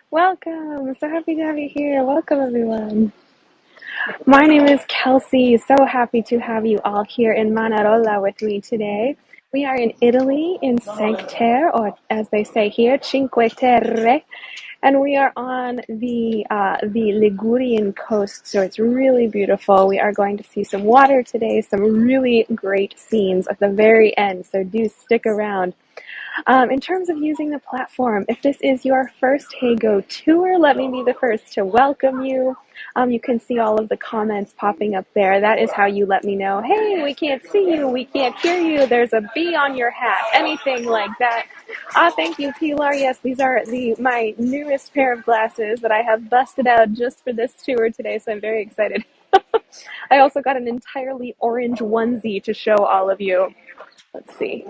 Welcome. So happy to have you here. Welcome, everyone. My name is Kelsey. So happy to have you all here in Manarola with me today. We are in Italy, in Cinque Terre, or as they say here, Cinque Terre, and we are on the Ligurian coast. So it's really beautiful. We are going to see some water today, some really great scenes at the very end. So do stick around. In terms of using the platform, if this is your first Hey Go tour, let me be the first to welcome you. You can see all of the comments popping up there. That is how you let me know, hey, we can't see you, we can't hear you, there's a bee on your hat, anything like that. Thank you, Pilar. Yes, these are my newest pair of glasses that I have busted out just for this tour today, so I'm very excited. I also got an entirely orange onesie to show all of you. Let's see.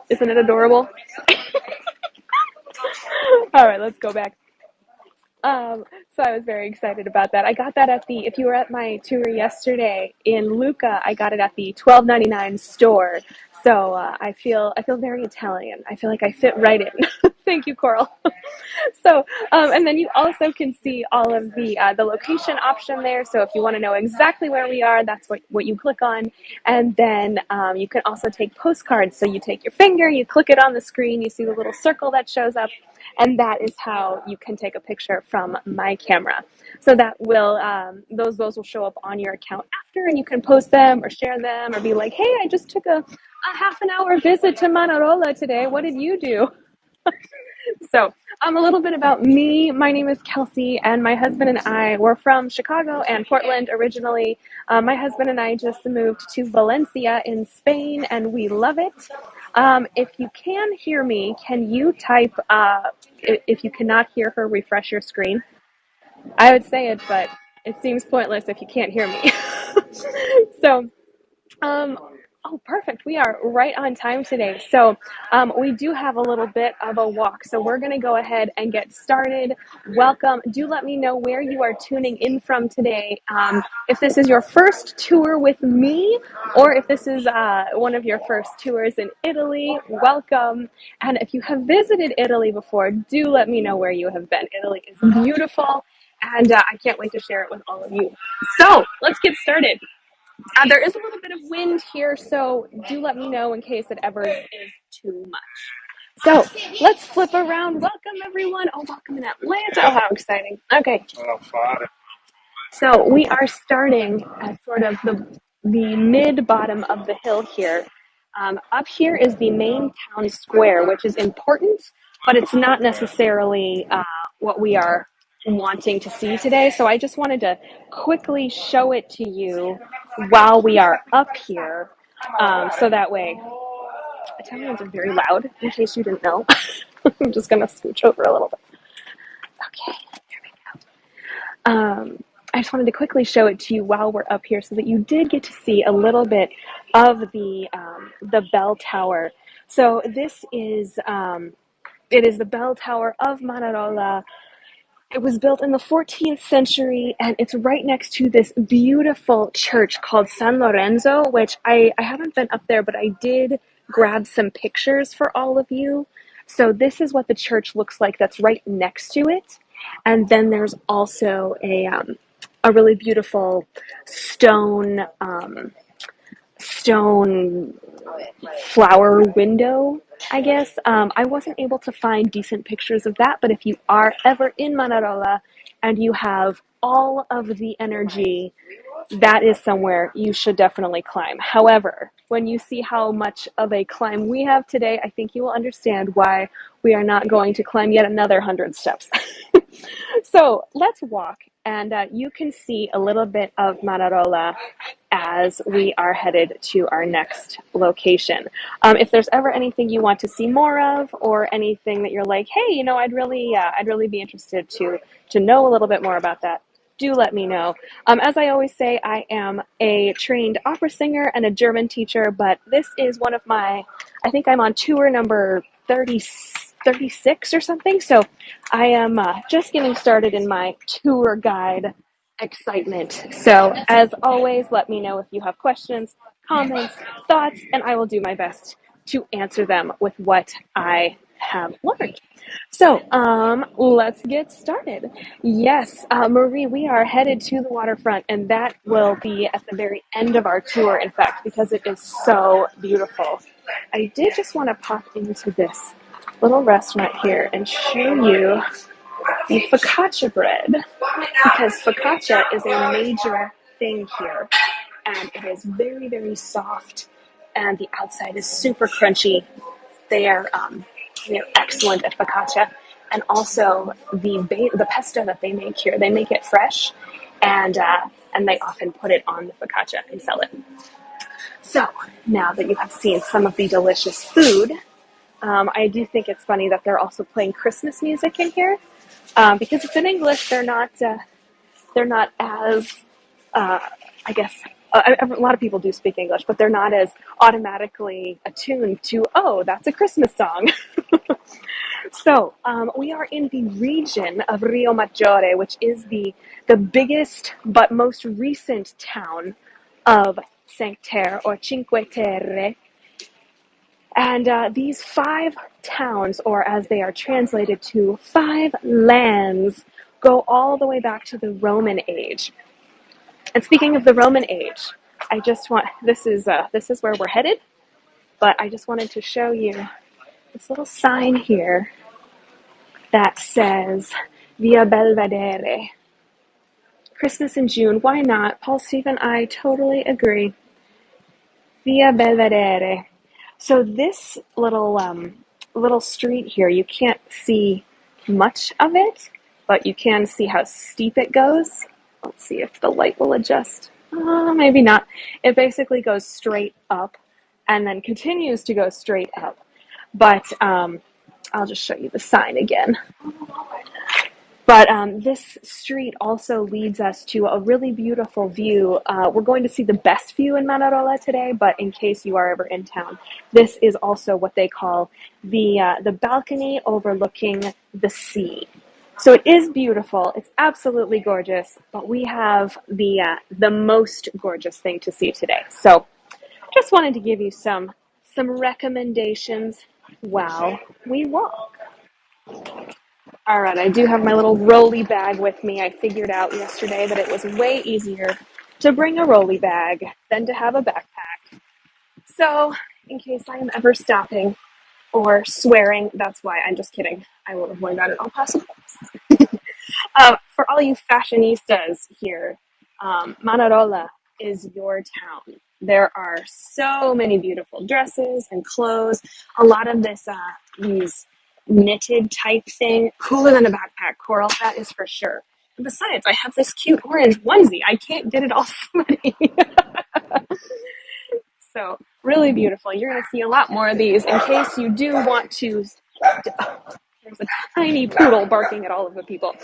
Isn't it adorable? All right, let's go back. So I was very excited about that. I got that if you were at my tour yesterday in Lucca, I got it at the 12.99 store. So I feel very Italian. I feel like I fit right in. Thank you, Coral. So, and then you also can see all of the location option there. So if you want to know exactly where we are, that's what you click on. And then you can also take postcards. So you take your finger, you click it on the screen, you see the little circle that shows up, and that is how you can take a picture from my camera. So that will those will show up on your account after, and you can post them or share them or be like, hey, I just took a half an hour visit to Manarola today. What did you do? So, a little bit about me. My name is Kelsey, and my husband and I were from Chicago and Portland originally. My husband and I just moved to Valencia in Spain, and we love it. If you can hear me, can you type, if you cannot hear her, refresh your screen? I would say it, but it seems pointless if you can't hear me. So, um, oh, perfect. We are right on time today. So we do have a little bit of a walk. So we're going to go ahead and get started. Welcome. Do let me know where you are tuning in from today. If this is your first tour with me, or if this is one of your first tours in Italy, welcome. And if you have visited Italy before, do let me know where you have been. Italy is beautiful, and I can't wait to share it with all of you. So let's get started. There is a little bit of wind here, so do let me know in case it ever is too much. So let's flip around. Welcome, everyone. Oh, welcome in Atlanta. Oh, how exciting. Okay. So we are starting at sort of the mid-bottom of the hill here. Up here is the main town square, which is important, but it's not necessarily what we are wanting to see today. So I just wanted to quickly show it to you while we are up here. So that way, Italians are very loud, in case you didn't know. I'm just going to scooch over a little bit. Okay, there we go. I just wanted to quickly show it to you while we're up here so that you did get to see a little bit of the bell tower. So this is, it is the bell tower of Manarola. It was built in the 14th century, and it's right next to this beautiful church called San Lorenzo, which I haven't been up there, but I did grab some pictures for all of you. So this is what the church looks like that's right next to it. And then there's also a really beautiful stone flower window, I guess. I wasn't able to find decent pictures of that, but if you are ever in Manarola and you have all of the energy, that is somewhere you should definitely climb. However, when you see how much of a climb we have today, I think you will understand why we are not going to climb yet another 100 steps. So let's walk, and you can see a little bit of Manarola as we are headed to our next location. If there's ever anything you want to see more of, or anything that you're like, hey, I'd really be interested to know a little bit more about that, do let me know. As I always say, I am a trained opera singer and a German teacher, but this is one of I think I'm on tour number 36 or something. So I am just getting started in my tour guide excitement. So as always, let me know if you have questions, comments, thoughts, and I will do my best to answer them with what I have learned. So, let's get started. Yes, Marie, we are headed to the waterfront, and that will be at the very end of our tour, in fact, because it is so beautiful. I did just want to pop into this little restaurant here and show you the focaccia bread, because focaccia is a major thing here, and it is very, very soft, and the outside is super crunchy. They're excellent at focaccia, and also the pesto that they make here. They make it fresh, and they often put it on the focaccia and sell it. So now that you have seen some of the delicious food, I do think it's funny that they're also playing Christmas music in here, because it's in English. They're not as I guess a lot of people do speak English, but they're not as automatically attuned to, oh, that's a Christmas song. So we are in the region of Rio Maggiore, which is the biggest but most recent town of Cinque Terre, or Cinque Terre. And these five towns, or as they are translated to, five lands, go all the way back to the Roman age. And speaking of the Roman age, this is where we're headed, but I just wanted to show you this little sign here that says Via Belvedere. Christmas in June, why not? Paul, Steve, and I totally agree. Via Belvedere. So this little street here, you can't see much of it, but you can see how steep it goes. Let's see if the light will adjust. Maybe not. It basically goes straight up and then continues to go straight up. But I'll just show you the sign again. But this street also leads us to a really beautiful view. We're going to see the best view in Manarola today, but in case you are ever in town, this is also what they call the balcony overlooking the sea. So it is beautiful. It's absolutely gorgeous, but we have the most gorgeous thing to see today. So just wanted to give you some recommendations while we walk. All right, I do have my little rolly bag with me. I figured out yesterday that it was way easier to bring a rolly bag than to have a backpack. So, in case I am ever stopping or swearing, that's why. I'm just kidding. I will avoid that at all possible. For all you fashionistas here, Manarola is your town. There are so many beautiful dresses and clothes. A lot of these knitted type thing, cooler than a backpack, Coral, that is for sure. And besides, I have this cute orange onesie. I can't get it all sweaty. So, really beautiful. You're going to see a lot more of these. In case you do want to... There's a tiny poodle barking at all of the people.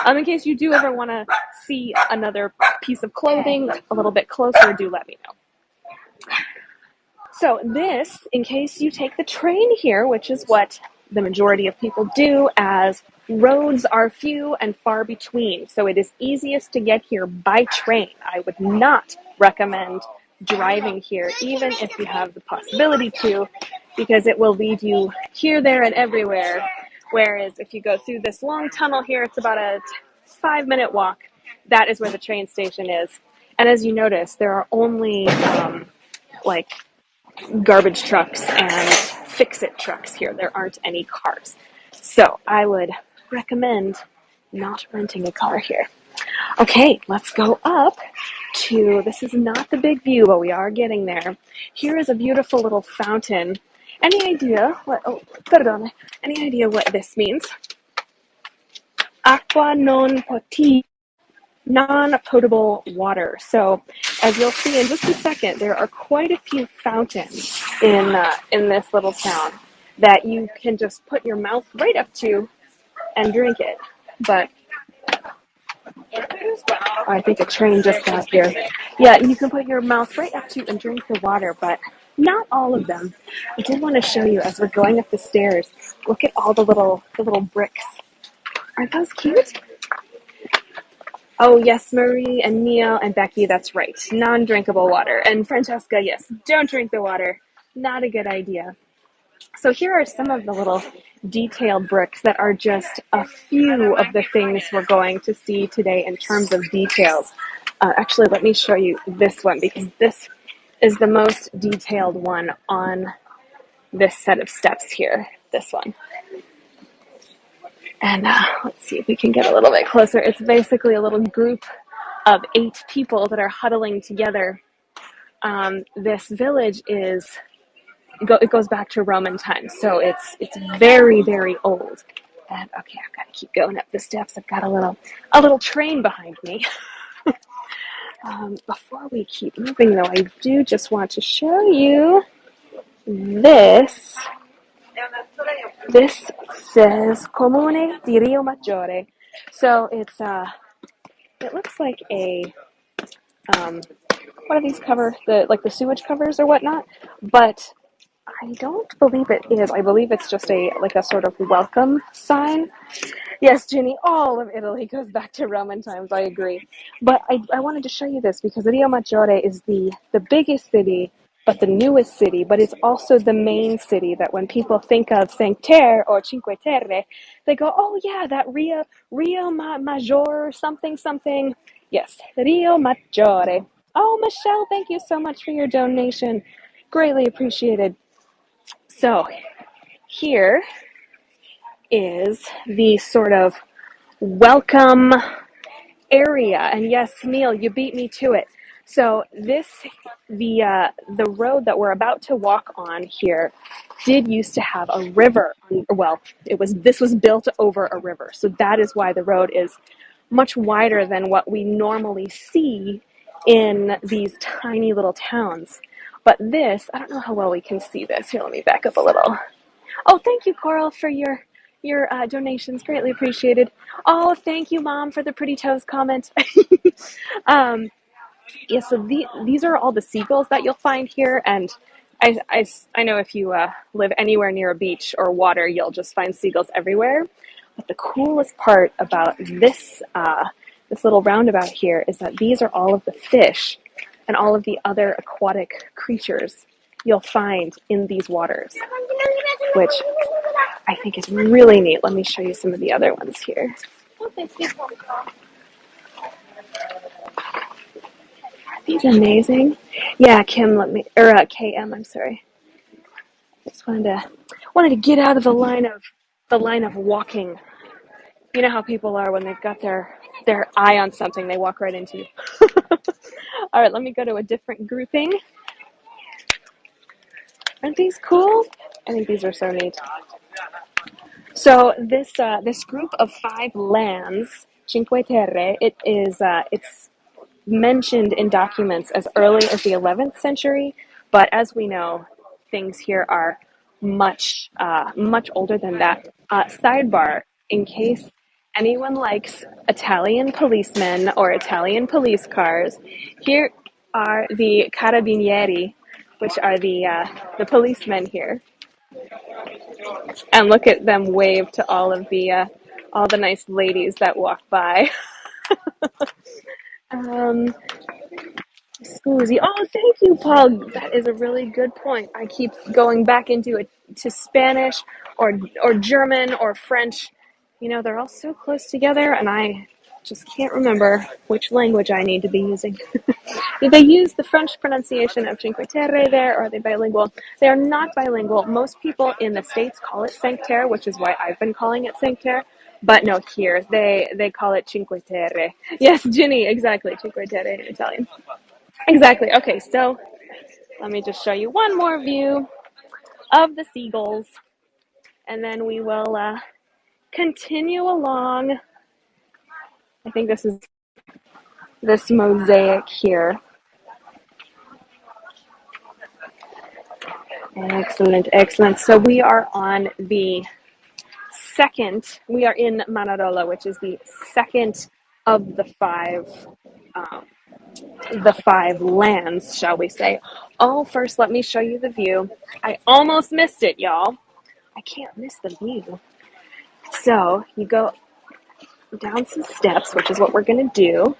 In case you do ever want to see another piece of clothing a little bit closer, do let me know. So this, in case you take the train here, which is what the majority of people do, as roads are few and far between. So it is easiest to get here by train. I would not recommend driving here, even if you have the possibility to, because it will lead you here, there, and everywhere. Whereas if you go through this long tunnel here, it's about a 5-minute walk. That is where the train station is. And as you notice, there are only like garbage trucks and fix-it trucks here. There aren't any cars. So I would recommend not renting a car here. Okay, let's go up to, this is not the big view, but we are getting there. Here is a beautiful little fountain. Any idea what, any idea what this means? Acqua non potibile. Non-potable water. So, as you'll see in just a second, there are quite a few fountains in this little town that you can just put your mouth right up to and drink it. But I think a train just got here. Yeah, you can put your mouth right up to and drink the water, but not all of them. I did want to show you as we're going up the stairs. Look at all the little bricks. Aren't those cute? Oh, yes, Marie and Neil and Becky, that's right. Non-drinkable water. And Francesca, yes, don't drink the water. Not a good idea. So here are some of the little detailed bricks that are just a few of the things we're going to see today in terms of details. Actually, let me show you this one because this is the most detailed one on this set of steps here. This one. And let's see if we can get a little bit closer. It's basically a little group of 8 people that are huddling together. This village it goes back to Roman times, so it's very, very old. And okay, I've got to keep going up the steps. I've got a little train behind me. Before we keep moving, though, I do just want to show you this. This says Comune di Rio Maggiore. So it looks like a what do these cover? The sewage covers or whatnot, but I don't believe it is. I believe it's just a sort of welcome sign. Yes, Ginny, all of Italy goes back to Roman times. I agree. But I wanted to show you this because Rio Maggiore is the biggest city, but the newest city, but it's also the main city that when people think of Cinque Terre or Cinque Terre, they go, oh yeah, that Rio Maggiore something something. Yes, Rio Maggiore. Oh, Michelle, thank you so much for your donation. Greatly appreciated. So here is the sort of welcome area. And yes, Neil, you beat me to it. So the road that we're about to walk on here did used to have a river. Well, this was built over a river. So that is why the road is much wider than what we normally see in these tiny little towns. But this, I don't know how well we can see this. Here, let me back up a little. Oh, thank you, Coral, for your donations. Greatly appreciated. Oh, thank you, Mom, for the pretty toes comment. um, yeah, so these are all the seagulls that you'll find here, and I know if you live anywhere near a beach or water, you'll just find seagulls everywhere. But the coolest part about this little roundabout here is that these are all of the fish and all of the other aquatic creatures you'll find in these waters, which I think is really neat. Let me show you some of the other ones here. Are these amazing? Yeah, Kim, KM, I'm sorry. Just wanted to get out of the line of walking. You know how people are when they've got their eye on something, they walk right into you. All right, let me go to a different grouping. Aren't these cool? I think these are so neat. So this group of 5 lands, Cinque Terre, it's mentioned in documents as early as the 11th century, but as we know, things here are much older than that. Sidebar: in case anyone likes Italian policemen or Italian police cars, here are the carabinieri, which are the policemen here, and look at them wave to all the nice ladies that walk by. Um, Scusi. Oh, thank you, Paul. That is a really good point. I keep going back into it to Spanish or German or French. You know, they're all so close together, and I just can't remember which language I need to be using. Did they use the French pronunciation of Cinque Terre there, or are they bilingual? They are not bilingual. Most people in the States call it Cinque Terre, which is why I've been calling it Cinque Terre. But no, here they call it Cinque Terre. Yes, Ginny, exactly, Cinque Terre in Italian. Exactly. Okay, so let me just show you one more view of the seagulls, and then we will continue along. I think this is this mosaic here. Excellent, excellent. So we are on we are in Manarola, which is the second of the five lands, shall we say. Oh, first, let me show you the view. I almost missed it, y'all. I can't miss the view. So you go down some steps, which is what we're going to do.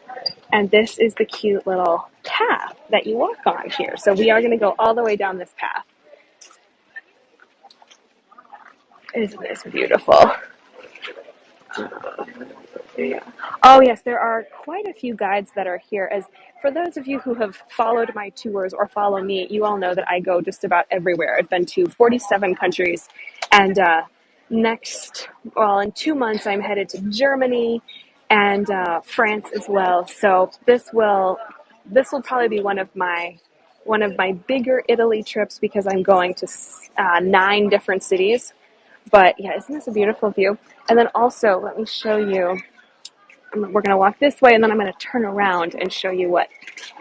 And this is the cute little path that you walk on here. So we are going to go all the way down this path. Isn't this beautiful? Yeah. Oh yes, there are quite a few guides that are here. As for those of you who have followed my tours or follow me, you all know that I go just about everywhere. I've been to 47 countries, and in 2 months, I'm headed to Germany and France as well. So this will probably be one of my bigger Italy trips because I'm going to 9 different cities. But yeah, isn't this a beautiful view? And then also, let me show you. We're going to walk this way, and then I'm going to turn around and show you what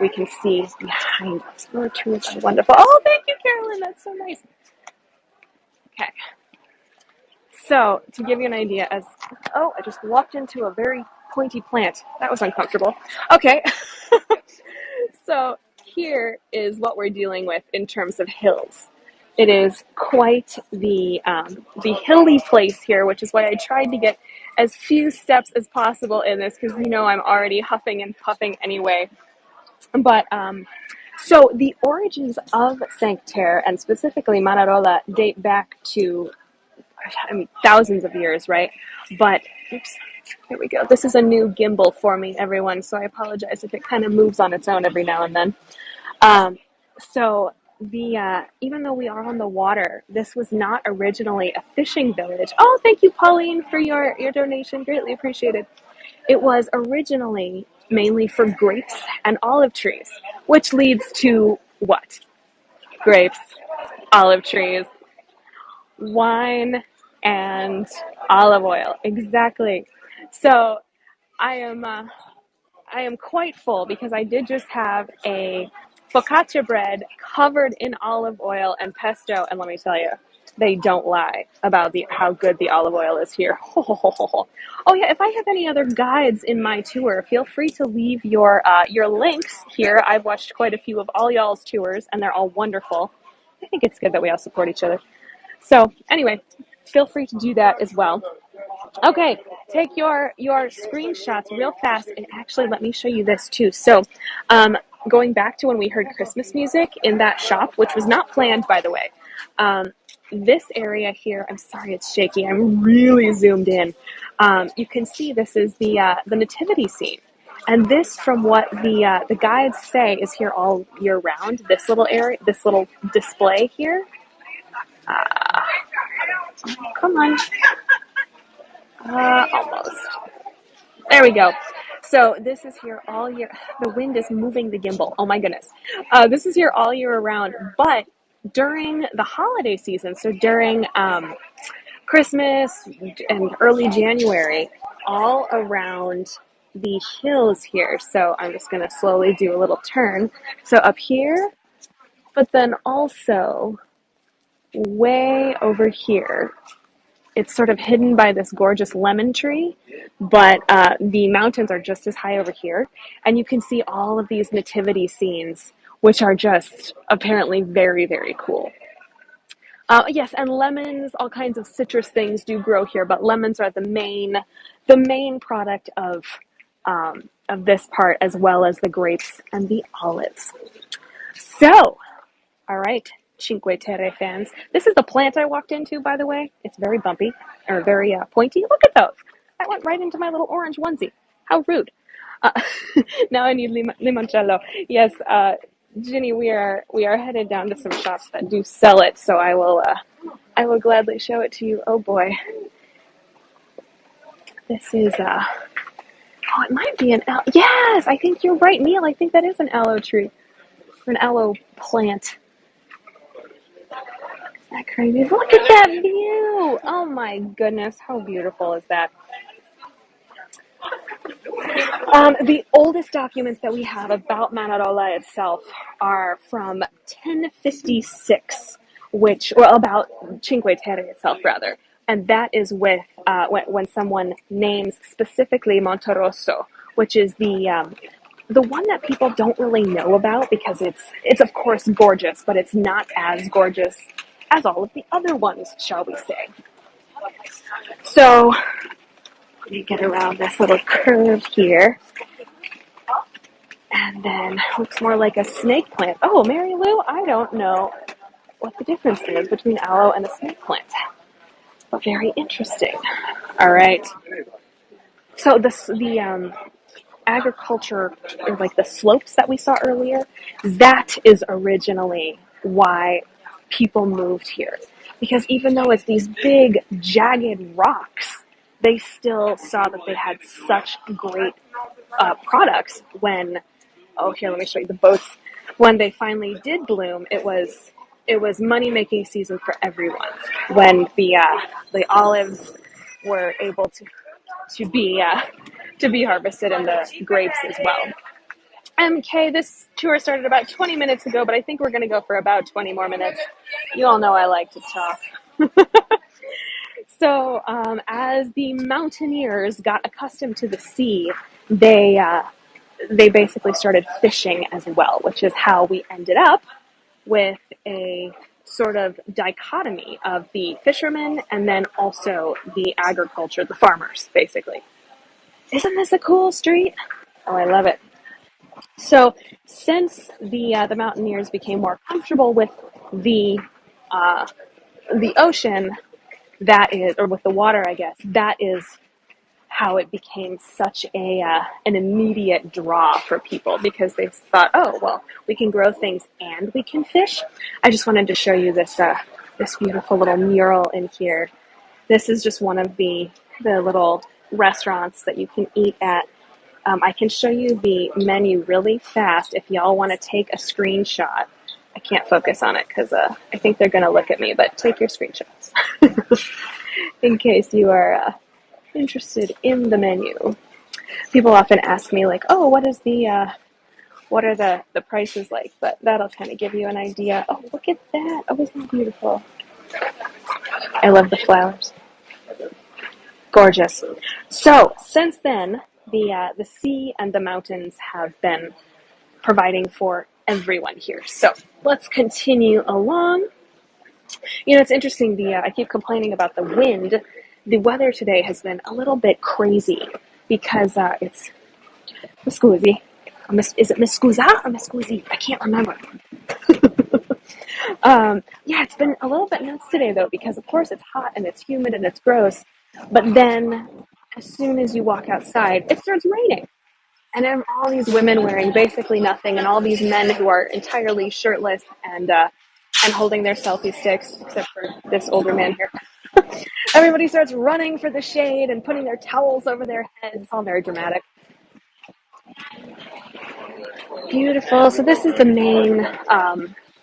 we can see behind us. Oh, trees are wonderful. Oh, thank you, Carolyn. That's so nice. Okay. So, to give you an idea, I just walked into a very pointy plant. That was uncomfortable. Okay. So, here is what we're dealing with in terms of hills. It is quite the hilly place here, which is why I tried to get as few steps as possible in this because I'm already huffing and puffing anyway. But so the origins of Cinque Terre and specifically Manarola date back to thousands of years, right? But oops, here we go. This is a new gimbal for me, everyone. So I apologize if it kind of moves on its own every now and then. Um, so the even though we are on the water, this was not originally a fishing village. Oh, thank you, Pauline, for your donation. Greatly appreciated. It was originally mainly for grapes and olive trees, which leads to what? Grapes, olive trees, wine, and olive oil. Exactly. So I am I am quite full because I did just have a focaccia bread covered in olive oil and pesto, and let me tell you, they don't lie about how good the olive oil is here. Oh yeah, if I have any other guides in my tour, feel free to leave your links here. I've watched quite a few of all y'all's tours, and they're all wonderful. I think it's good that we all support each other. So anyway, feel free to do that as well. Okay, take your screenshots real fast, and actually let me show you this too. So, going back to when we heard Christmas music in that shop, which was not planned, by the way. Um, this area here, I'm sorry it's shaky. I'm really zoomed in. You can see this is the nativity scene, and this, from what the guides say, is here all year round. This little area, this little display here. Come on, almost. There we go. So this is here all year. The wind is moving the gimbal. Oh my goodness. This is here all year around. But during the holiday season, so during Christmas and early January, all around the hills here. So I'm just going to slowly do a little turn. So up here, but then also way over here. It's sort of hidden by this gorgeous lemon tree, but the mountains are just as high over here. And you can see all of these nativity scenes, which are just apparently very, very cool. Yes, and lemons, all kinds of citrus things do grow here, but lemons are the main product of this part, as well as the grapes and the olives. So, all right, Cinque Terre fans. This is the plant I walked into, by the way. It's very bumpy, or very pointy. Look at those. I went right into my little orange onesie. How rude. Uh, now I need limoncello. Yes, Ginny, we are headed down to some shops that do sell it, so I will gladly show it to you. Oh boy. This is oh, it might be an aloe. Yes, I think you're right, Neil. I think that is an aloe tree, or an aloe plant. That crazy. Look at that view. Oh my goodness. How beautiful is that? The oldest documents that we have about Manarola itself are from 1056, about Cinque Terre itself, rather. And that is with when someone names specifically Monterosso, which is the one that people don't really know about because it's of course gorgeous, but it's not as gorgeous as all of the other ones, shall we say. So let me get around this little curve here. And then looks more like a snake plant. Oh, Mary Lou, I don't know what the difference is between aloe and a snake plant. but very interesting. All right. So the agriculture, or like the slopes that we saw earlier, that is originally why people moved here. Because even though it's these big, jagged rocks, they still saw that they had such great products when, oh, here, let me show you the boats. When they finally did bloom, it was money making season for everyone. When the olives were able to be harvested, and the grapes as well. MK, this tour started about 20 minutes ago, but I think we're going to go for about 20 more minutes. You all know I like to talk. So, as the mountaineers got accustomed to the sea, they basically started fishing as well, which is how we ended up with a sort of dichotomy of the fishermen and then also the agriculture, the farmers, basically. Isn't this a cool street? Oh, I love it. So, since the mountaineers became more comfortable with the uh, the ocean, that is, or with the water, I guess, that is how it became such an immediate draw for people, because they thought, oh well, we can grow things and we can fish. I just wanted to show you this beautiful little mural in here. This is just one of the little restaurants that you can eat at. I can show you the menu really fast if y'all want to take a screenshot. I can't focus on it because I think they're going to look at me, but take your screenshots in case you are interested in the menu. People often ask me like, "Oh, what are the prices like?" But that'll kind of give you an idea. Oh, look at that! Oh, isn't that beautiful? I love the flowers. Gorgeous. So since then, the sea and the mountains have been providing for everyone here. So let's continue along. It's interesting. I keep complaining about the wind. The weather today has been a little bit crazy because it's Miscusi. Is it Miscusa or Miscusi? I can't remember. Yeah, it's been a little bit nuts today though, because of course it's hot and it's humid and it's gross. But then, as soon as you walk outside, it starts raining. And then all these women wearing basically nothing, and all these men who are entirely shirtless and holding their selfie sticks, except for this older man here. Everybody starts running for the shade and putting their towels over their heads. It's all very dramatic. Beautiful. So this is the main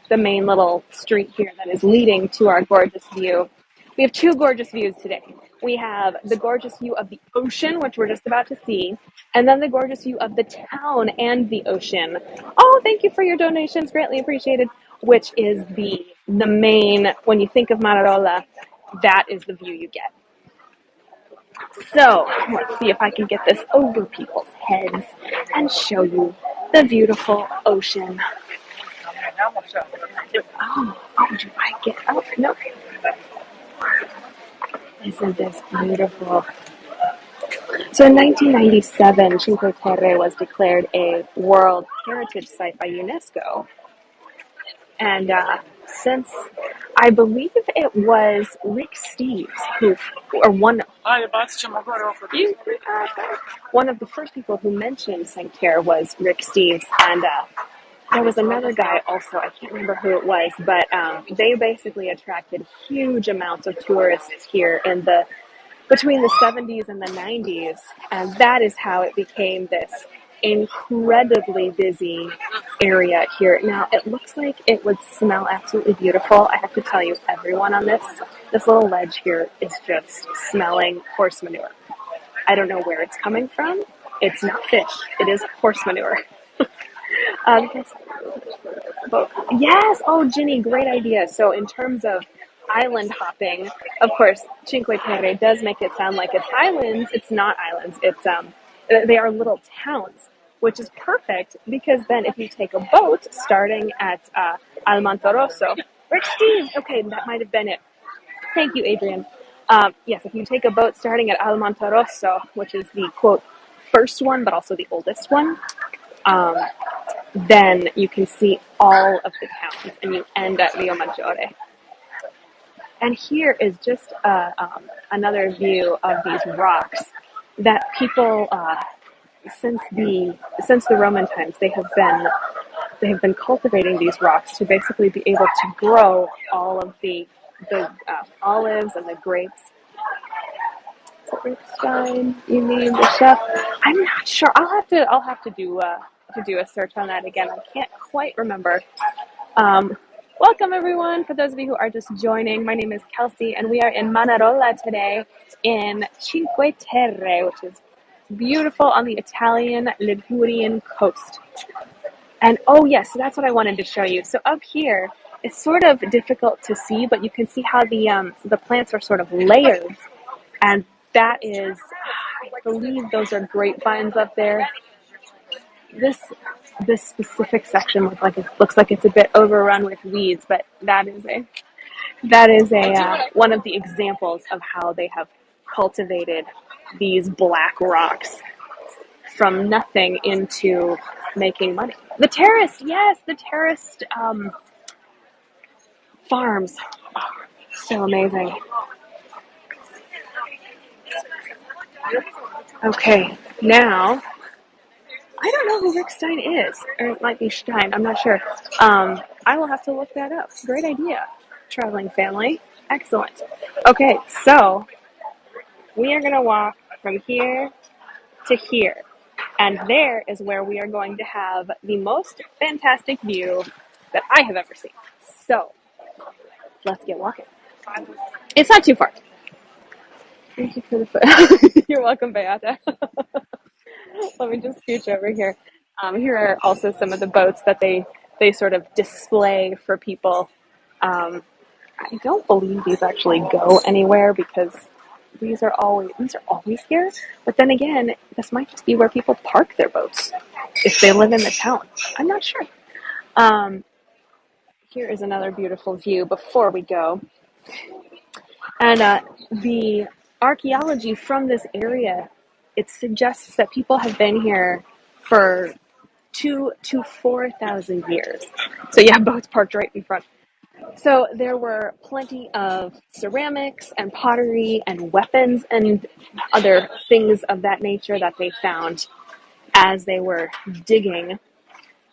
little street here that is leading to our gorgeous view. We have two gorgeous views today. We have the gorgeous view of the ocean, which we're just about to see, and then the gorgeous view of the town and the ocean. Oh, thank you for your donations, greatly appreciated. Which is the main, when you think of Manarola, that is the view you get. So let's see if I can get this over people's heads and show you the beautiful ocean. Oh, do I get? Oh, no. Isn't this beautiful? So in 1997, Cinque Terre was declared a World Heritage Site by UNESCO. And since, I believe it was Rick Steves one of the first people who mentioned Cinque Terre was Rick Steves, and there was another guy also, I can't remember who it was, but they basically attracted huge amounts of tourists here between the 70s and the 90s, and that is how it became this incredibly busy area here. Now, it looks like it would smell absolutely beautiful. I have to tell you, everyone on this little ledge here is just smelling horse manure. I don't know where it's coming from. It's not fish. It is horse manure. Yes. Oh, Ginny, great idea. So in terms of island hopping, of course, Cinque Terre does make it sound like it's islands. It's not islands. They are little towns, which is perfect because then if you take a boat starting at Almontorosso, Rick Steve, okay, that might have been it. Thank you, Adrian. Yes, if you take a boat starting at Almontorosso, which is the quote first one, but also the oldest one, then you can see all of the towns, and you end at Rio Maggiore. And here is just another view of these rocks that people since the Roman times they have been cultivating these rocks to basically be able to grow all of the olives and the grapes. Stein, you mean the chef? I'm not sure. I'll have to do a search on that again. I can't quite remember. Um, Welcome everyone. For those of you who are just joining, my name is Kelsey, and we are in Manarola today in Cinque Terre, which is beautiful on the Italian Ligurian coast. And oh yes, so that's what I wanted to show you. So up here, it's sort of difficult to see, but you can see how the plants are sort of layered, and that is, I believe those are grapevines up there. This this specific section looks like it's a bit overrun with weeds, but that is a one of the examples of how they have cultivated these black rocks from nothing into making money. The terraced, yes, the terraced farms, so amazing. Okay, now I don't know who Rick Stein is, or it might be Stein. I'm not sure. I will have to look that up. Great idea, traveling family. Excellent. Okay, so we are gonna walk from here to here, and there is where we are going to have the most fantastic view that I have ever seen. So let's get walking. It's not too far. Thank you for the foot. You're welcome, Beata. Let me just scooch over here. Here are also some of the boats that they sort of display for people. I don't believe these actually go anywhere because these are always here. But then again, this might just be where people park their boats if they live in the town. I'm not sure. Um, Here is another beautiful view before we go, and the archaeology from this area, it suggests that people have been here for 2 to 4,000 years. So yeah, boats parked right in front. So there were plenty of ceramics and pottery and weapons and other things of that nature that they found as they were digging.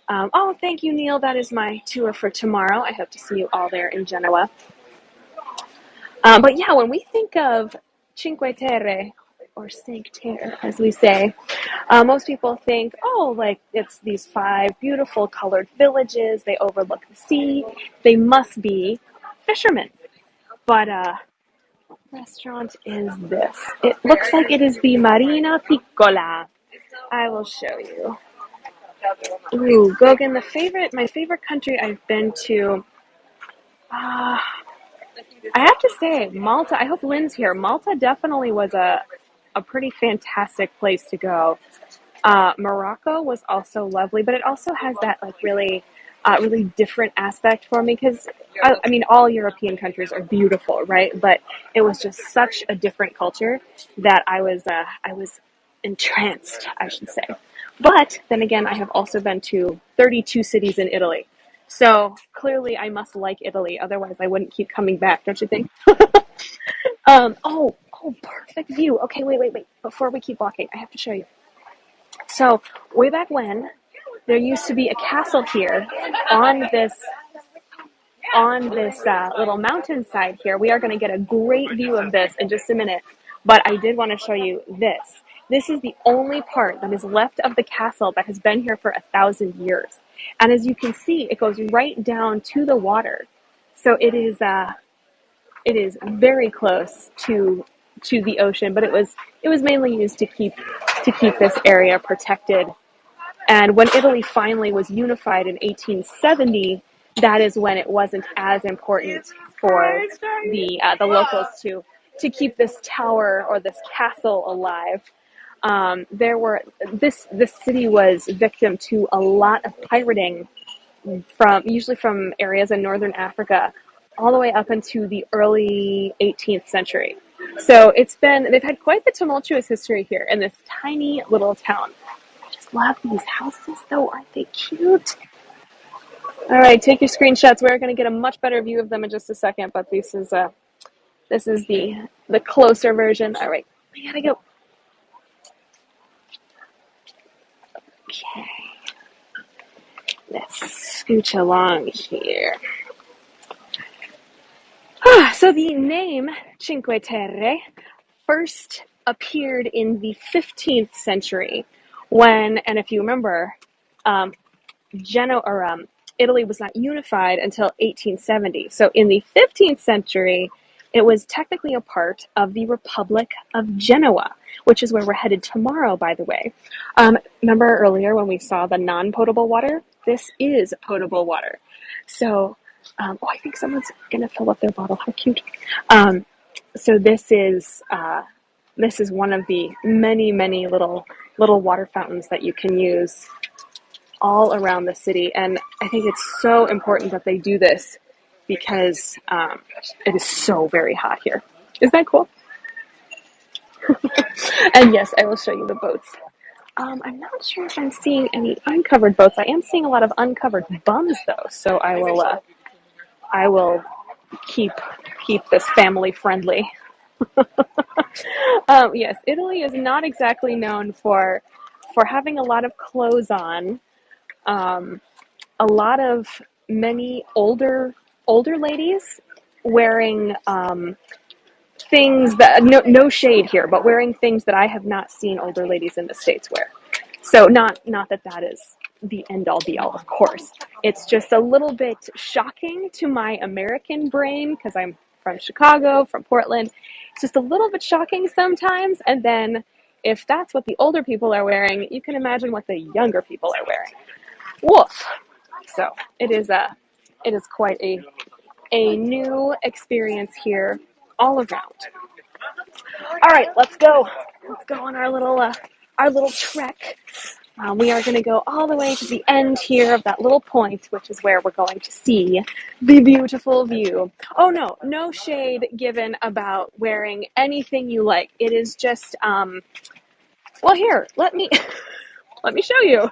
Oh, thank you, Neil. That is my tour for tomorrow. I hope to see you all there in Genoa. But yeah, when we think of Cinque Terre, or Cinque Terre, as we say, most people think, oh, like it's these 5 beautiful colored villages. They overlook the sea. They must be fishermen. But what restaurant is this? It looks like it is the Marina Piccola. I will show you. Ooh, Goguen, my favorite country I've been to. Uh, I have to say, Malta. I hope Lynn's here. Malta definitely was a pretty fantastic place to go. Morocco was also lovely, but it also has that like really different aspect for me because I mean all European countries are beautiful, right? But it was just such a different culture that I was entranced, I should say. But then again, I have also been to 32 cities in Italy. So clearly I must like Italy, otherwise I wouldn't keep coming back, don't you think? Oh, perfect view. Okay, wait. Before we keep walking, I have to show you. So way back when, there used to be a castle here on this little mountainside here. We are going to get a great view of this in just a minute, but I did want to show you this. This is the only part that is left of the castle that has been here for 1,000 years. And as you can see, it goes right down to the water. So it is very close to the ocean, but it was mainly used to keep this area protected. And when Italy finally was unified in 1870, that is when it wasn't as important for the locals to keep this tower or this castle alive. There were this city was victim to a lot of pirating usually from areas in northern Africa, all the way up into the early 18th century. So they've had quite the tumultuous history here in this tiny little town. I just love these houses though, aren't they cute? All right, take your screenshots. We're going to get a much better view of them in just a second, but this is This is the closer version. All right, we gotta go. Okay, let's scooch along here. So the name Cinque Terre first appeared in the 15th century when, and if you remember, um, Italy was not unified until 1870. So in the 15th century, it was technically a part of the Republic of Genoa, which is where we're headed tomorrow, by the way. Remember earlier when we saw the non-potable water? This is potable water. So, I think someone's going to fill up their bottle. How cute. So this is one of the many little water fountains that you can use all around the city, and I think it's so important that they do this because it is so very hot here. Isn't that cool? And yes, I will show you the boats. I'm not sure if I'm seeing any uncovered boats. I am seeing a lot of uncovered bums though, so I will keep this family friendly. Yes, Italy is not exactly known for having a lot of clothes on. Um, a lot of many older ladies wearing things that no shade here, but wearing things that I have not seen older ladies in the States wear. So not that is the end all be all, of course. It's just a little bit shocking to my American brain because I'm from Chicago, from Portland. It's just a little bit shocking sometimes, and then if that's what the older people are wearing, you can imagine what the younger people are wearing. Woof. So it is quite a new experience here all around. All right, let's go. Let's go on our little trek. We are going to go all the way to the end here of that little point, which is where we're going to see the beautiful view. Oh no, no shade given about wearing anything you like. It is just well, here, let me let me show you.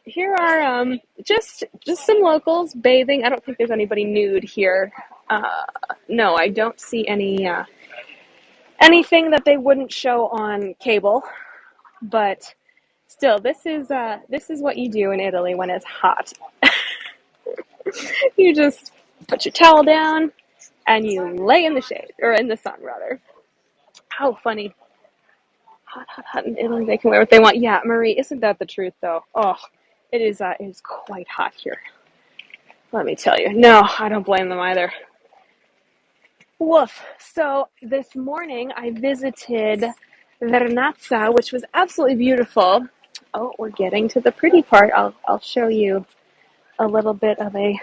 Here are just some locals bathing. I don't think there's anybody nude here. No, I don't see anything that they wouldn't show on cable. But still, this is what you do in Italy when it's hot. You just put your towel down and you lay in the shade, or in the sun rather. How funny. Hot in Italy. They can wear what they want. Yeah, Marie, isn't that the truth though? Oh, it is quite hot here. Let me tell you. No, I don't blame them either. Woof. So this morning I visited Vernazza, which was absolutely beautiful. Oh, we're getting to the pretty part. I'll show you a little bit of a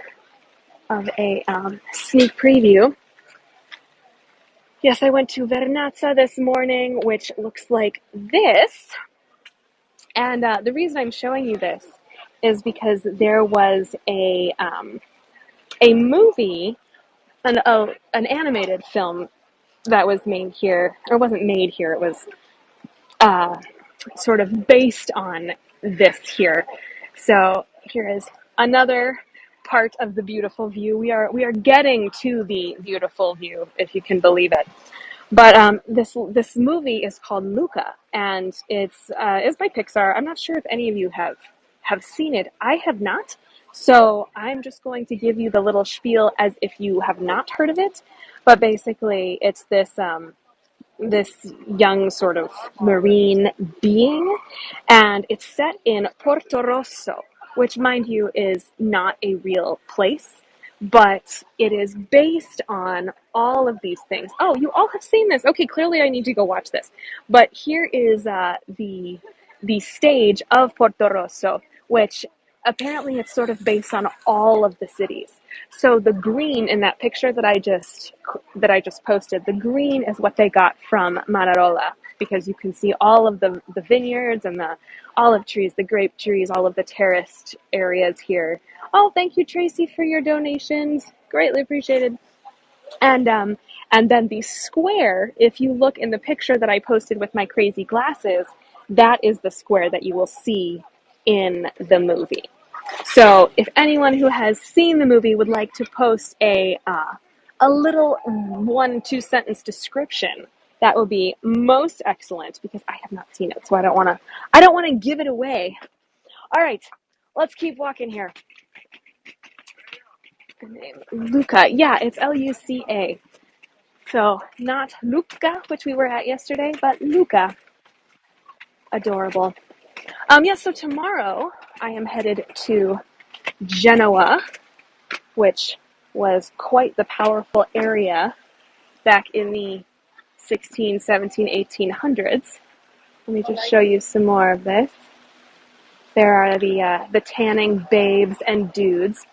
sneak preview. Yes, I went to Vernazza this morning, which looks like this. And the reason I'm showing you this is because there was a movie, an animated film that was made here, or wasn't made here. It was sort of based on this here. So here is another part of the beautiful view. We are getting to the beautiful view, if you can believe it. But this movie is called Luca, and it's by Pixar. I'm not sure if any of you have seen it. I have not, so I'm just going to give you the little spiel as if you have not heard of it. But basically, it's this young sort of marine being, and it's set in Porto Rosso, which, mind you, is not a real place, but it is based on all of these things. Oh, you all have seen this. Okay, clearly I need to go watch this. But here is the stage of Porto Rosso, which apparently it's sort of based on all of the cities. So the green in that picture that I just posted, the green is what they got from Manarola, because you can see all of the vineyards and the olive trees, the grape trees, all of the terraced areas here. Oh, thank you, Tracy, for your donations. Greatly appreciated. And then the square, if you look in the picture that I posted with my crazy glasses, that is the square that you will see in the movie. So if anyone who has seen the movie would like to post a a little 1-2 sentence description, that would be most excellent because I have not seen it, so I don't want to give it away. All right, let's keep walking here. The name Luca. Yeah, it's Luca. So not Lucca, which we were at yesterday, but Luca. Adorable. So tomorrow I am headed to Genoa, which was quite the powerful area back in the 16, 17, 1800s. Let me just show you some more of this. There are the tanning babes and dudes.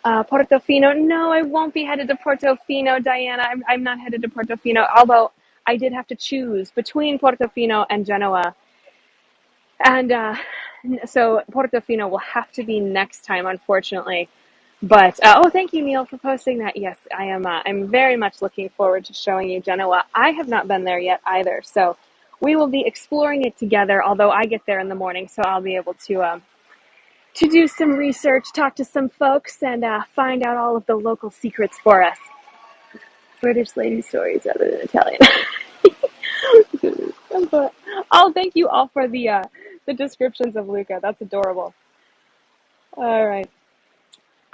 Portofino. No, I won't be headed to Portofino, Diana. I'm not headed to Portofino, although I did have to choose between Portofino and Genoa. And so Portofino will have to be next time, unfortunately. But thank you, Neil, for posting that. Yes, I am. I'm very much looking forward to showing you Genoa. I have not been there yet either, so we will be exploring it together. Although I get there in the morning, so I'll be able to do some research, talk to some folks, and find out all of the local secrets for us. British lady stories rather than Italian. Oh, thank you all for the descriptions of Luca. That's adorable. All right,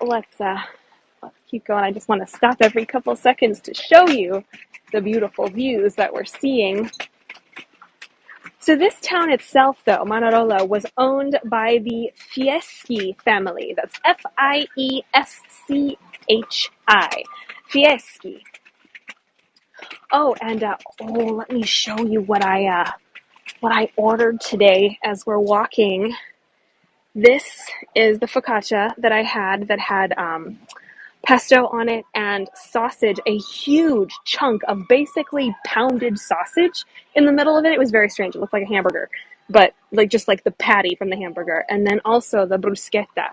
let's keep going. I just want to stop every couple seconds to show you the beautiful views that we're seeing. So this town itself, though, Manarola, was owned by the Fieschi family. That's Fieschi. Fieschi. Oh, and let me show you what I ordered today as we're walking. This is the focaccia that I had that had pesto on it and sausage, a huge chunk of basically pounded sausage in the middle of it. It was very strange. It looked like a hamburger, but just like the patty from the hamburger. And then also the bruschetta.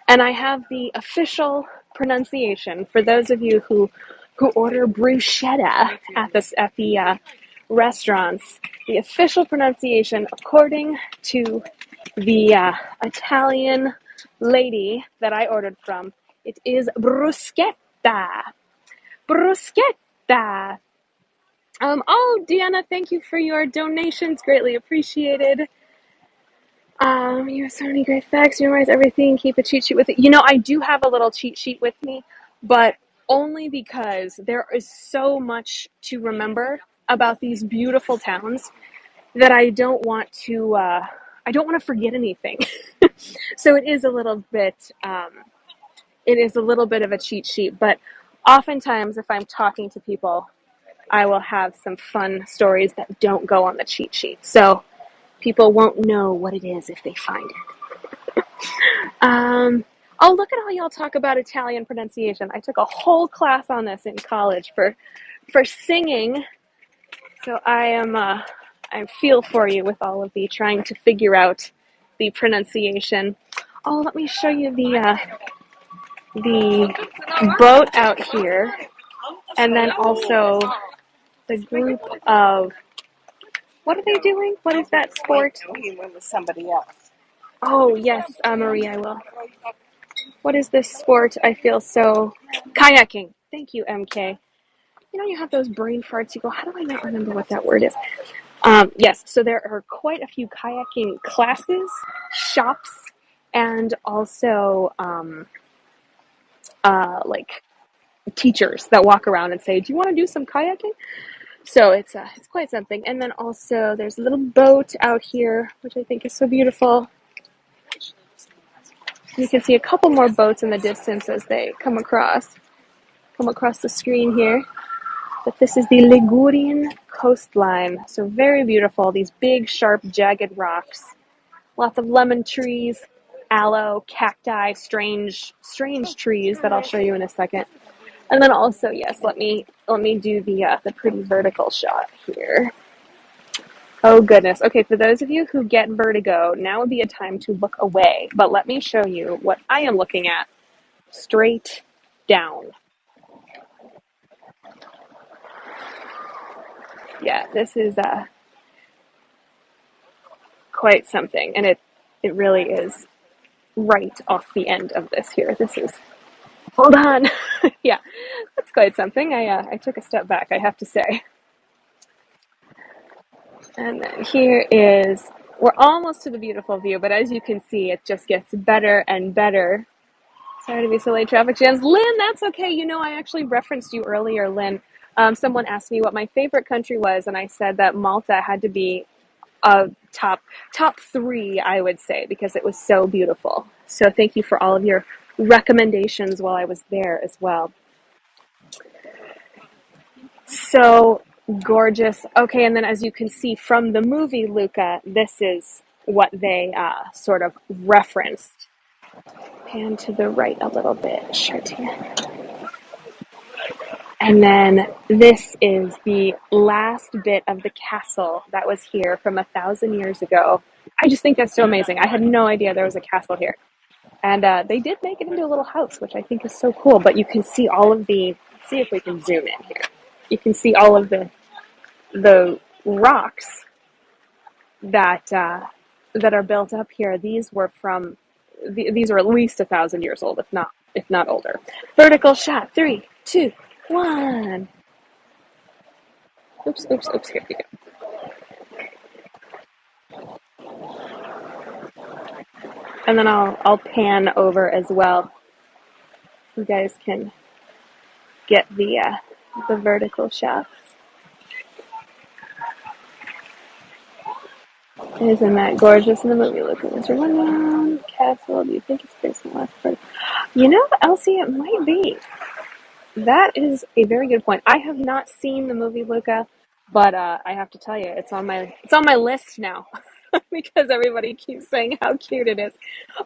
And I have the official pronunciation for those of you who order bruschetta at the restaurants. The official pronunciation, according to the Italian lady that I ordered from, it is bruschetta. Bruschetta. Deanna, thank you for your donations. Greatly appreciated. You have so many great facts. You memorize everything. Keep a cheat sheet with it. I do have a little cheat sheet with me, but only because there is so much to remember about these beautiful towns that I don't want to forget anything. So it is a little bit of a cheat sheet, but oftentimes if I'm talking to people, I will have some fun stories that don't go on the cheat sheet. So people won't know what it is if they find it. Look at all y'all talk about Italian pronunciation. I took a whole class on this in college for singing. So I feel for you with all of the trying to figure out the pronunciation. Oh, let me show you the boat out here, and then also the group of, what are they doing? What is that sport? With somebody else. Oh, yes, Marie, I will. What is this sport? I feel so... Kayaking. Thank you, MK. You have those brain farts. You go, how do I not remember what that word is? Yes, so there are quite a few kayaking classes, shops, and also teachers that walk around and say, do you want to do some kayaking? So it's quite something. And then also there's a little boat out here, which I think is so beautiful. You can see a couple more boats in the distance as they come across the screen here. But this is the Ligurian coastline. So very beautiful. These big, sharp, jagged rocks. Lots of lemon trees, aloe, cacti, strange trees that I'll show you in a second. And then also, yes, let me do the pretty vertical shot here. Oh goodness. Okay, for those of you who get vertigo, now would be a time to look away. But let me show you what I am looking at straight down. Yeah, this is quite something, and it really is right off the end of this here. This is Hold on. Yeah, that's quite something. I took a step back, I have to say. And then here is, we're almost to the beautiful view, but as you can see, it just gets better and better. Sorry to be so late, traffic jams. Lynn, that's okay. You know, I actually referenced you earlier, Lynn. Someone asked me what my favorite country was, and I said that Malta had to be a top three, I would say, because it was so beautiful. So thank you for all of your recommendations while I was there as well. So gorgeous. Okay, and then as you can see from the movie Luca, this is what they sort of referenced. Pan to the right a little bit, Chartier. And then this is the last bit of the castle that was here from 1,000 years ago. I just think that's so amazing. I had no idea there was a castle here. And they did make it into a little house, which I think is so cool. But you can see all of the, see if we can zoom in here. You can see all of the rocks that that are built up here. These were from, these are at least 1,000 years old, if not older. Vertical shot, 3, 2, 1. Oops, oops, oops, here we go. And then I'll pan over as well. You guys can get the vertical shots. Isn't that gorgeous in the movie? Look at this one castle. Do you think it's based on the last part? You know, Elsie, it might be. That is a very good point. I have not seen the movie Luca, but I have to tell you, it's on my list now because everybody keeps saying how cute it is.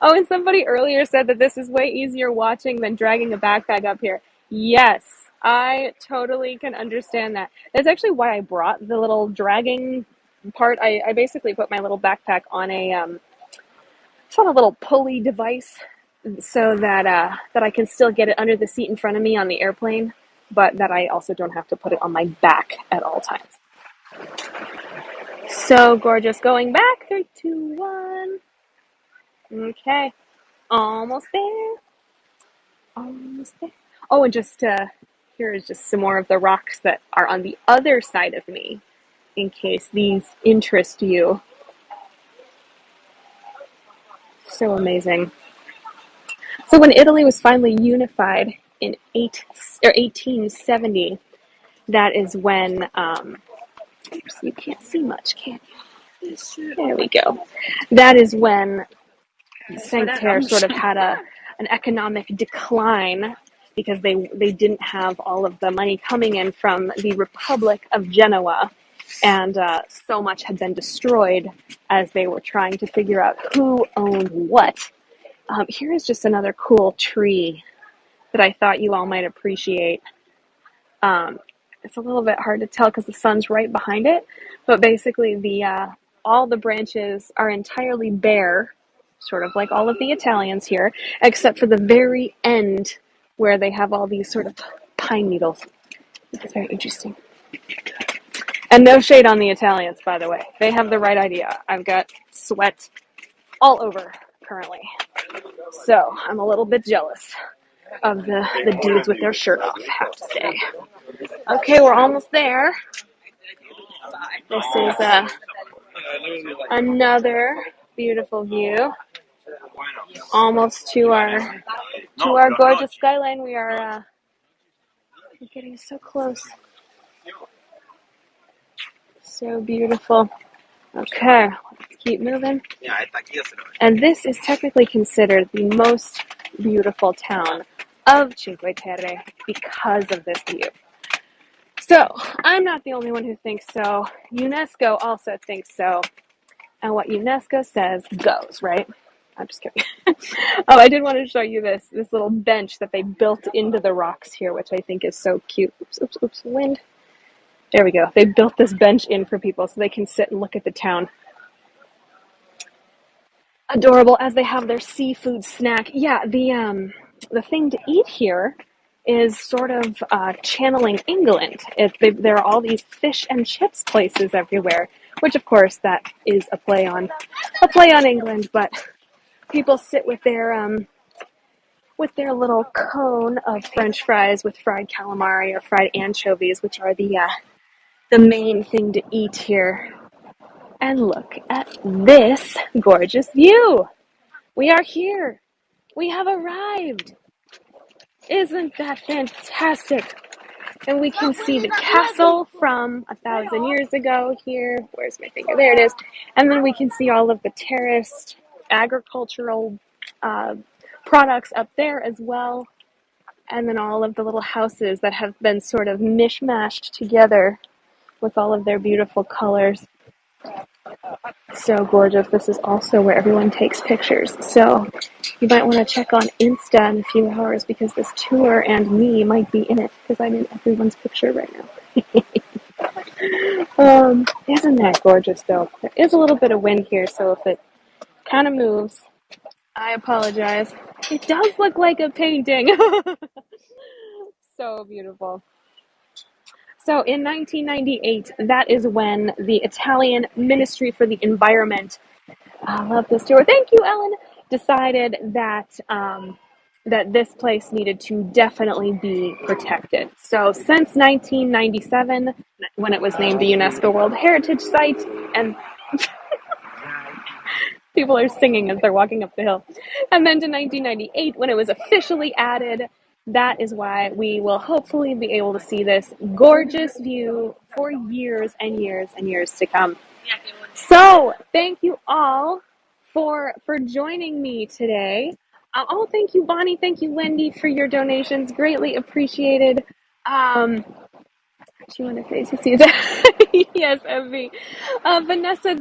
Oh, and somebody earlier said that this is way easier watching than dragging a backpack up here. Yes, I totally can understand that. That's actually why I brought the little dragging part. I basically put my little backpack on it's on a little pulley device so that I can still get it under the seat in front of me on the airplane, but that I also don't have to put it on my back at all times. So gorgeous. Going back. 3, 2, 1. Okay. Almost there. Almost there. Oh, and just here is just some more of the rocks that are on the other side of me, in case these interest you. So amazing. So when Italy was finally unified in 1870, that is when, oops, you can't see much, can you? There we go. That is when Cinque Terre sort of had an economic decline because they didn't have all of the money coming in from the Republic of Genoa, and so much had been destroyed as they were trying to figure out who owned what. Here is just another cool tree that I thought you all might appreciate. It's a little bit hard to tell because the sun's right behind it, but basically all the branches are entirely bare, sort of like all of the Italians here, except for the very end where they have all these sort of pine needles. It's very interesting. And no shade on the Italians, by the way. They have the right idea. I've got sweat all over currently. So I'm a little bit jealous of the dudes with their shirt off, I have to say. Okay, we're almost there. This is another beautiful view. Almost to our gorgeous skyline. We are getting so close. So beautiful. Okay, let's keep moving. And this is technically considered the most beautiful town of Cinque Terre because of this view. So, I'm not the only one who thinks so. UNESCO also thinks so. And what UNESCO says goes, right? I'm just kidding. Oh, I did want to show you this little bench that they built into the rocks here, which I think is so cute. Oops, oops, oops, wind. There we go. They built this bench in for people so they can sit and look at the town. Adorable as they have their seafood snack. Yeah, the thing to eat here is sort of channeling England. There are all these fish and chips places everywhere, which of course that is a play on England. But people sit with their with their little cone of French fries with fried calamari or fried anchovies, which are the main thing to eat here. And look at this gorgeous view. We are here. We have arrived. Isn't that fantastic? And we can see the castle from 1,000 years ago here. Where's my finger? There it is. And then we can see all of the terraced agricultural uh, products up there as well. And then all of the little houses that have been sort of mishmashed together with all of their beautiful colors. So gorgeous. This is also where everyone takes pictures. So you might want to check on Insta in a few hours because this tour and me might be in it because I'm in everyone's picture right now. Isn't that gorgeous though? There is a little bit of wind here, so if it kind of moves, I apologize. It does look like a painting. So beautiful. So in 1998, that is when the Italian Ministry for the Environment, I love this tour. Thank you, Ellen. Decided that that this place needed to definitely be protected. So since 1997, when it was named a UNESCO World Heritage Site, and people are singing as they're walking up the hill, and then to 1998 when it was officially added. That is why we will hopefully be able to see this gorgeous view for years and years and years to come. So thank you all for joining me today. Oh, thank you, Bonnie. Thank you, Wendy, for your donations. Greatly appreciated. She wanted to say Cecilia. Yes, Evie. Vanessa,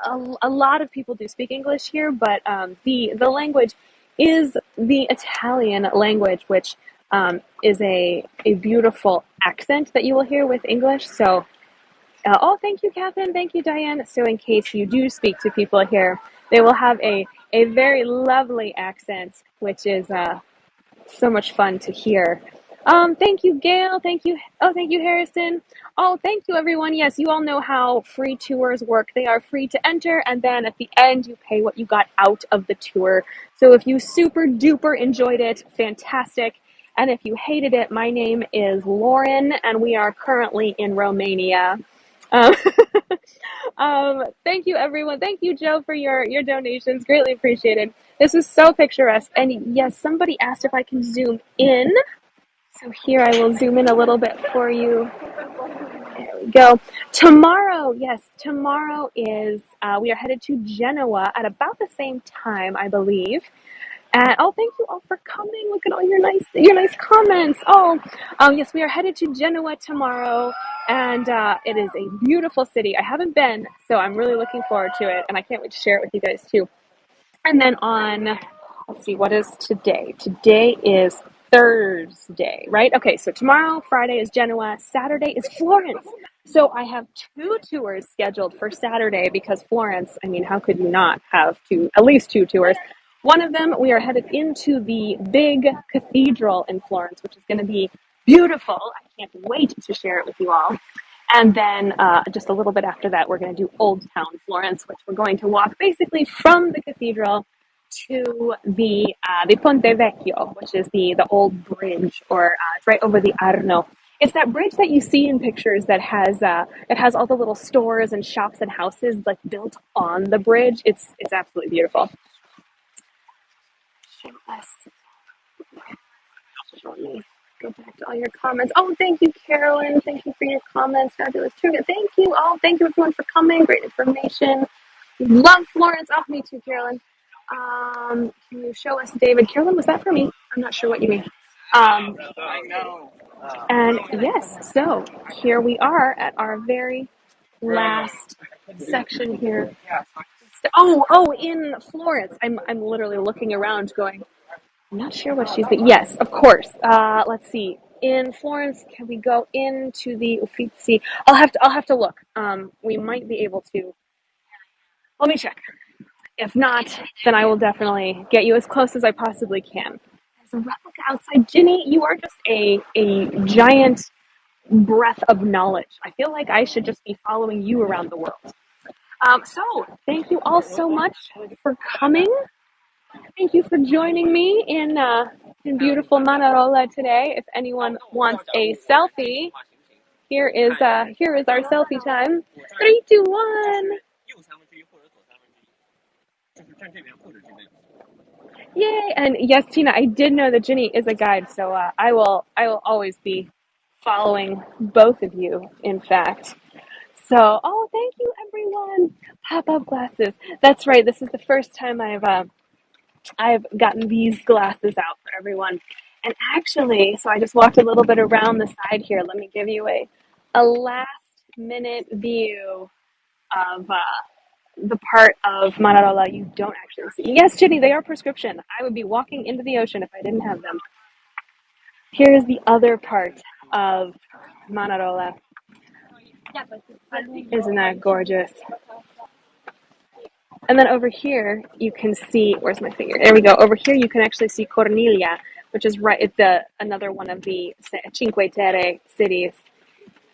a lot of people do speak English here, but the language is the Italian language, which is a beautiful accent that you will hear with English. So, oh, thank you, Catherine. Thank you, Diane. So, in case you do speak to people here, they will have a very lovely accent, which is so much fun to hear. Thank you, Gail. Thank you. Oh, thank you, Harrison. Oh, thank you, everyone. Yes, you all know how free tours work. They are free to enter, and then at the end, you pay what you got out of the tour. So if you super duper enjoyed it, fantastic. And if you hated it, my name is Lauren, and we are currently in Romania. Um, thank you, everyone. Thank you, Joe, for your donations. Greatly appreciated. This is so picturesque. And yes, somebody asked if I can zoom in. So here I will zoom in a little bit for you. There we go. Tomorrow, yes, tomorrow is, we are headed to Genoa at about the same time, I believe. And oh, thank you all for coming. Look at all your nice comments. Oh, yes, we are headed to Genoa tomorrow, and it is a beautiful city. I haven't been, so I'm really looking forward to it, and I can't wait to share it with you guys too. And then let's see, what is today? Today is Thursday, right? Okay, so tomorrow, Friday is Genoa. Saturday is Florence. So I have two tours scheduled for Saturday because Florence, I mean, how could you not have at least two tours? One of them, we are headed into the big cathedral in Florence, which is going to be beautiful. I can't wait to share it with you all. And then just a little bit after that, we're going to do Old Town Florence, which we're going to walk basically from the cathedral to the Ponte Vecchio, which is the old bridge, or it's right over the Arno. It's that bridge that you see in pictures that has all the little stores and shops and houses like built on the bridge. It's absolutely beautiful. Show me. Go back to all your comments. Oh, thank you, Carolyn. Thank you for your comments. Fabulous. Thank you. Oh, thank you everyone for coming. Great information. Love Florence. Oh, me too, Carolyn. Can you show us David? Carolyn, was that for me? I'm not sure what you mean. And yes, so here we are at our very last section here. Oh, in Florence. I'm literally looking around going, I'm not sure what she's been. Yes, of course. Let's see. In Florence, can we go into the Uffizi? I'll have to look. We might be able to. Let me check. If not, then I will definitely get you as close as I possibly can. There's a replica outside. Ginny, you are just a giant breath of knowledge. I feel like I should just be following you around the world. So thank you all so much for coming. Thank you for joining me in beautiful Manarola today. If anyone wants a selfie, here is our selfie time. Three, two, one. Yay! And yes, Tina, I did know that Ginny is a guide, so I will always be following both of you. In fact, so thank you everyone. Pop-up glasses. That's right. This is the first time I've gotten these glasses out for everyone. And actually, so I just walked a little bit around the side here. Let me give you a last minute view of the part of Manarola you don't actually see. Yes, Ginny, they are prescription. I would be walking into the ocean if I didn't have them. Here's the other part of Manarola. Isn't that gorgeous? And then over here, you can see, where's my finger? There we go. Over here, you can actually see Corniglia, which is right at another one of the Cinque Terre cities.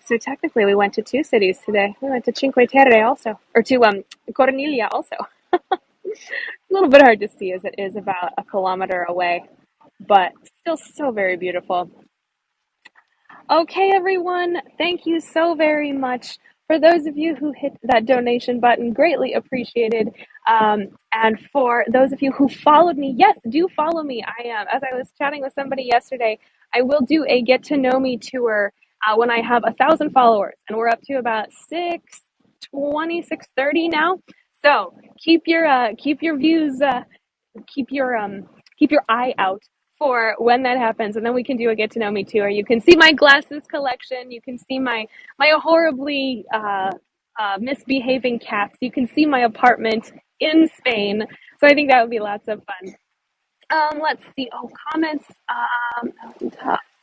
So technically, we went to two cities today. We went to Cinque Terre also, or to Corniglia also. A little bit hard to see as it is about a kilometer away, but still so very beautiful. Okay, everyone, thank you so very much. For those of you who hit that donation button, greatly appreciated. And for those of you who followed me, yes, do follow me. As I was chatting with somebody yesterday, I will do a get to know me tour when I have 1,000 followers, and we're up to about 620, 630 now. So keep your views, keep your keep your eye out for when that happens, and then we can do a get to know me tour. You can see my glasses collection. You can see my horribly misbehaving cats. You can see my apartment in Spain. So I think that would be lots of fun. Let's see. Oh, comments.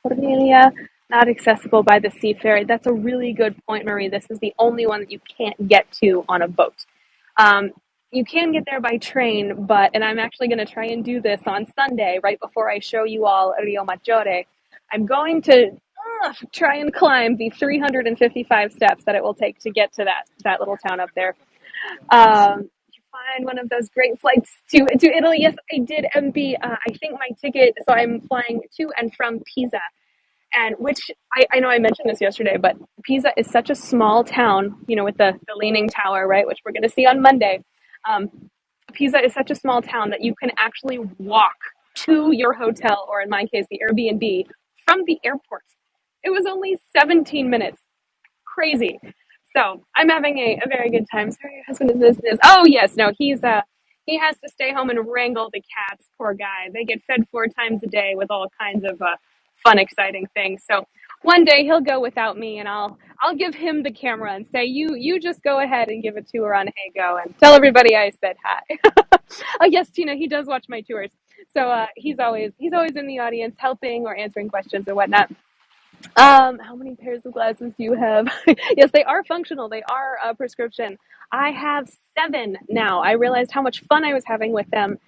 Cornelia, not accessible by the sea ferry. That's a really good point, Marie. This is the only one that you can't get to on a boat. Um, you can get there by train, and I'm actually going to try and do this on Sunday, right before I show you all Rio Maggiore. I'm going to try and climb the 355 steps that it will take to get to that little town up there. Find one of those great flights to Italy. Yes, I did, MB. I think my ticket. So I'm flying to and from Pisa, and which I know I mentioned this yesterday, but Pisa is such a small town, with the Leaning Tower, right, which we're going to see on Monday. Um, Pisa is such a small town that you can actually walk to your hotel, or in my case, the Airbnb, from the airport. It was only 17 minutes. Crazy. So I'm having a very good time. Sorry, your husband is this. Oh yes, no, he has to stay home and wrangle the cats. Poor guy. They get fed 4 times a day with all kinds of fun, exciting things. So one day he'll go without me, and I'll give him the camera and say, you just go ahead and give a tour on Hey Go and tell everybody I said hi. Oh yes, Tina, he does watch my tours. So he's always in the audience helping or answering questions or whatnot. How many pairs of glasses do you have? Yes, they are functional. They are a prescription. I have 7 now. I realized how much fun I was having with them.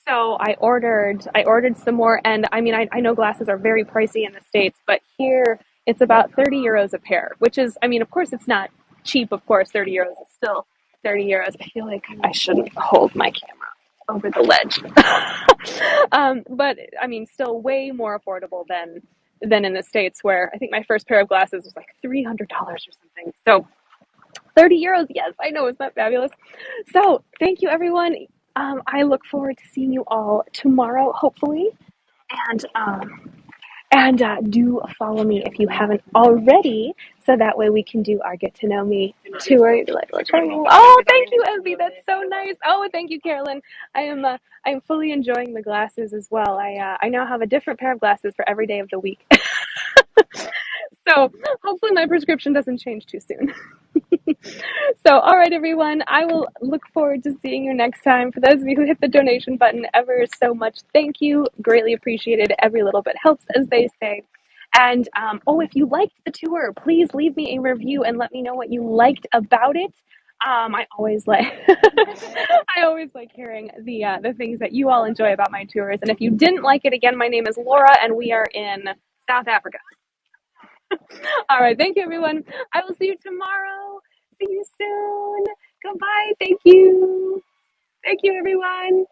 So I ordered some more, and I mean, I know glasses are very pricey in the States, but here it's about 30 euros a pair, which is, I mean, of course it's not cheap, of course, 30 euros is still 30 euros. I feel like I shouldn't hold my camera over the ledge. But I mean, still way more affordable than in the States, where I think my first pair of glasses was like $300 or something. So 30 euros, yes, I know, isn't that fabulous? So thank you, everyone. I look forward to seeing you all tomorrow, hopefully. And do follow me if you haven't already, so that way we can do our get to know me tour. Oh, thank you, Envy. That's so nice. Oh, thank you, Carolyn. I am fully enjoying the glasses as well. I now have a different pair of glasses for every day of the week. So hopefully my prescription doesn't change too soon. So, all right, everyone, I will look forward to seeing you next time. For those of you who hit the donation button ever so much, thank you. Greatly appreciated. Every little bit helps, as they say. And, if you liked the tour, please leave me a review and let me know what you liked about it. I always like I always like hearing the things that you all enjoy about my tours. And if you didn't like it, again, my name is Laura, and we are in South Africa. All right. Thank you, everyone. I will see you tomorrow. See you soon. Goodbye. Thank you. Thank you, everyone.